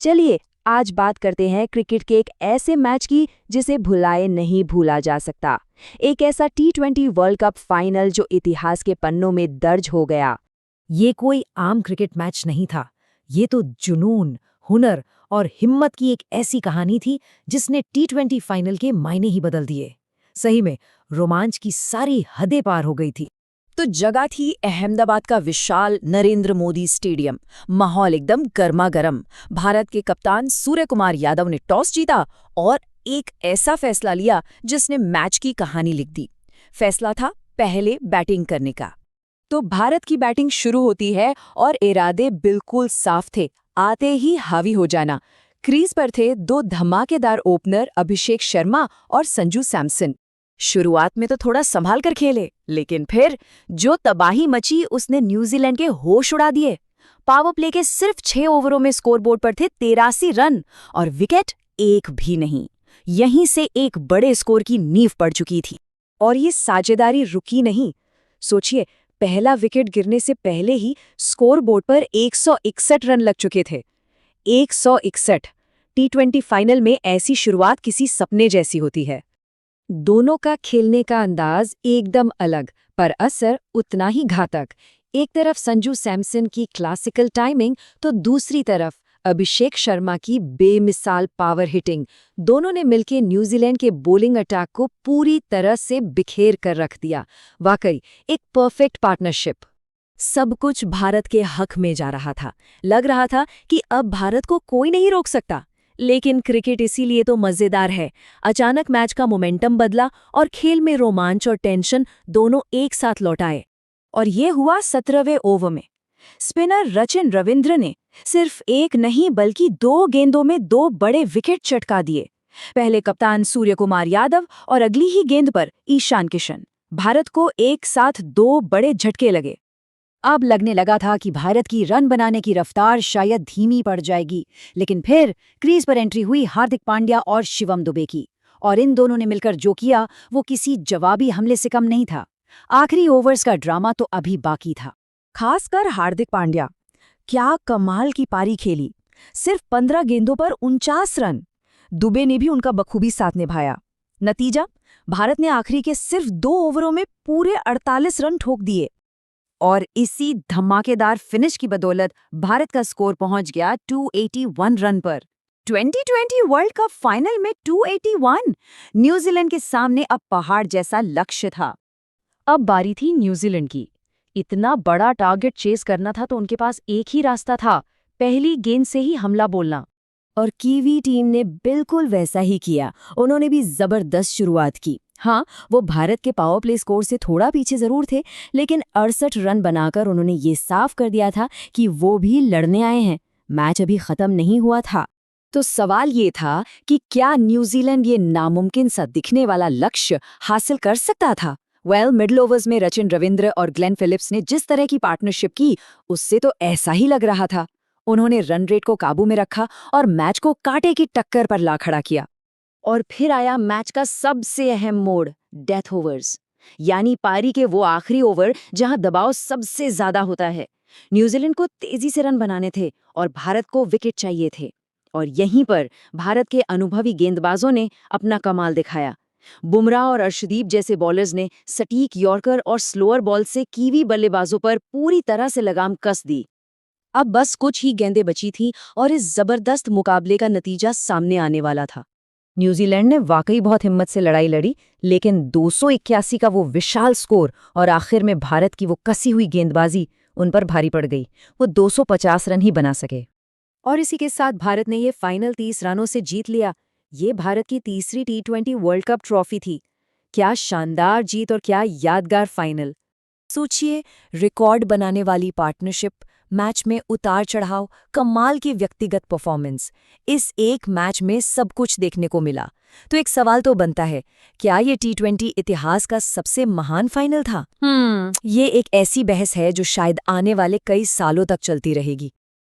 चलिए आज बात करते हैं क्रिकेट के एक ऐसे मैच की जिसे भुलाए नहीं भूला जा सकता। एक ऐसा T20 वर्ल्ड कप फाइनल जो इतिहास के पन्नों में दर्ज हो गया। ये कोई आम क्रिकेट मैच नहीं था। ये तो जुनून, हुनर और हिम्मत की एक ऐसी कहानी थी जिसने T20 फाइनल के मायने ही बदल दिए। सही में रोमांच की सारी हदें पार हो गई थी। तो जगह थी अहमदाबाद का विशाल नरेंद्र मोदी स्टेडियम। माहौल एकदम गर्मा गर्म। भारत के कप्तान सूर्य कुमार यादव ने टॉस जीता और एक ऐसा फैसला लिया जिसने मैच की कहानी लिख दी। फैसला था पहले बैटिंग करने का। तो भारत की बैटिंग शुरू होती है और इरादे बिल्कुल साफ थे, आते ही हावी हो जाना। क्रीज पर थे दो धमाकेदार ओपनर अभिषेक शर्मा और संजू सैमसन। शुरुआत में तो थोड़ा संभाल कर खेले, लेकिन फिर जो तबाही मची उसने न्यूजीलैंड के होश उड़ा दिए। पावर प्ले के सिर्फ 6 ओवरों में स्कोरबोर्ड पर थे 83 रन और विकेट एक भी नहीं। यहीं से एक बड़े स्कोर की नींव पड़ चुकी थी। और ये साझेदारी रुकी नहीं। सोचिए, पहला विकेट गिरने से पहले ही स्कोरबोर्ड पर 161 रन लग चुके थे। 161। T20 फाइनल में ऐसी शुरुआत किसी सपने जैसी होती है। दोनों का खेलने का अंदाज एकदम अलग, पर असर उतना ही घातक। एक तरफ संजू सैमसन की क्लासिकल टाइमिंग तो दूसरी तरफ अभिषेक शर्मा की बेमिसाल पावर हिटिंग। दोनों ने मिलकर न्यूजीलैंड के बॉलिंग अटैक को पूरी तरह से बिखेर कर रख दिया। वाकई एक परफेक्ट पार्टनरशिप। सब कुछ भारत के हक में जा रहा था। लग रहा था कि अब भारत को कोई नहीं रोक सकता। लेकिन क्रिकेट इसीलिए तो मजेदार है। अचानक मैच का मोमेंटम बदला और खेल में रोमांच और टेंशन दोनों एक साथ लौट आए। और ये हुआ 17वें ओवर में। स्पिनर रचिन रविंद्र ने सिर्फ एक नहीं बल्कि 2 गेंदों में 2 बड़े विकेट चटका दिए। पहले कप्तान सूर्य कुमार यादव और अगली ही गेंद पर ईशान किशन। भारत को एक साथ 2 बड़े झटके लगे। अब लगने लगा था कि भारत की रन बनाने की रफ्तार शायद धीमी पड़ जाएगी, लेकिन फिर क्रीज पर एंट्री हुई हार्दिक पांड्या और शिवम दुबे की। और इन दोनों ने मिलकर जो किया वो किसी जवाबी हमले से कम नहीं था। आखिरी ओवर्स का ड्रामा तो अभी बाकी था। खासकर हार्दिक पांड्या, क्या कमाल की पारी खेली। सिर्फ 15 गेंदों पर 49 रन। दुबे ने भी उनका बखूबी साथ निभाया। नतीजा, भारत ने आखिरी के सिर्फ 2 ओवरों में पूरे 48 रन ठोक दिए। और इसी धमाकेदार फिनिश की बदौलत भारत का स्कोर पहुंच गया 281 रन पर। 2020 वर्ल्ड कप फाइनल में 281। न्यूजीलैंड के सामने अब पहाड़ जैसा लक्ष्य था। अब बारी थी न्यूजीलैंड की। इतना बड़ा टारगेट चेस करना था तो उनके पास एक ही रास्ता था, पहली गेंद से ही हमला बोलना। और कीवी टीम ने बिल्कुल वैसा ही किया। उन्होंने भी जबरदस्त शुरुआत की। हाँ, वो भारत के पावर प्ले स्कोर से थोड़ा पीछे जरूर थे, लेकिन 68 रन बनाकर उन्होंने ये साफ कर दिया था कि वो भी लड़ने आए हैं। मैच अभी खत्म नहीं हुआ था। तो सवाल ये था कि क्या न्यूजीलैंड ये नामुमकिन सा दिखने वाला लक्ष्य हासिल कर सकता था? मिडिल ओवर्स में रचिन रविंद्र और ग्लेन फिलिप्स ने जिस तरह की पार्टनरशिप की, उससे तो ऐसा ही लग रहा था। उन्होंने रन रेट को काबू में रखा और मैच को कांटे की टक्कर पर ला खड़ा किया। और फिर आया मैच का सबसे अहम मोड़, डेथ ओवर्स, यानी पारी के वो आखिरी ओवर जहां दबाव सबसे ज्यादा होता है। न्यूजीलैंड को तेजी से रन बनाने थे और भारत को विकेट चाहिए थे। और यहीं पर भारत के अनुभवी गेंदबाजों ने अपना कमाल दिखाया। बुमराह और अर्शदीप जैसे बॉलर्स ने सटीक यॉर्कर और स्लोअर बॉल से कीवी बल्लेबाजों पर पूरी तरह से लगाम कस दी। अब बस कुछ ही गेंदें बची थीं और इस जबरदस्त मुकाबले का नतीजा सामने आने वाला था। न्यूजीलैंड ने वाकई बहुत हिम्मत से लड़ाई लड़ी, लेकिन 281 का वो विशाल स्कोर और आखिर में भारत की वो कसी हुई गेंदबाजी उन पर भारी पड़ गई। वो 250 रन ही बना सके। और इसी के साथ भारत ने ये फाइनल 30 रनों से जीत लिया। ये भारत की तीसरी T20 वर्ल्ड कप ट्रॉफी थी। क्या शानदार जीत और क्या यादगार फाइनल। सोचिए, रिकॉर्ड बनाने वाली पार्टनरशिप, मैच में उतार चढ़ाव, कमाल की व्यक्तिगत परफॉर्मेंस। इस एक मैच में सब कुछ देखने को मिला। तो एक सवाल तो बनता है, क्या ये T20 इतिहास का सबसे महान फाइनल था? ये एक ऐसी बहस है जो शायद आने वाले कई सालों तक चलती रहेगी।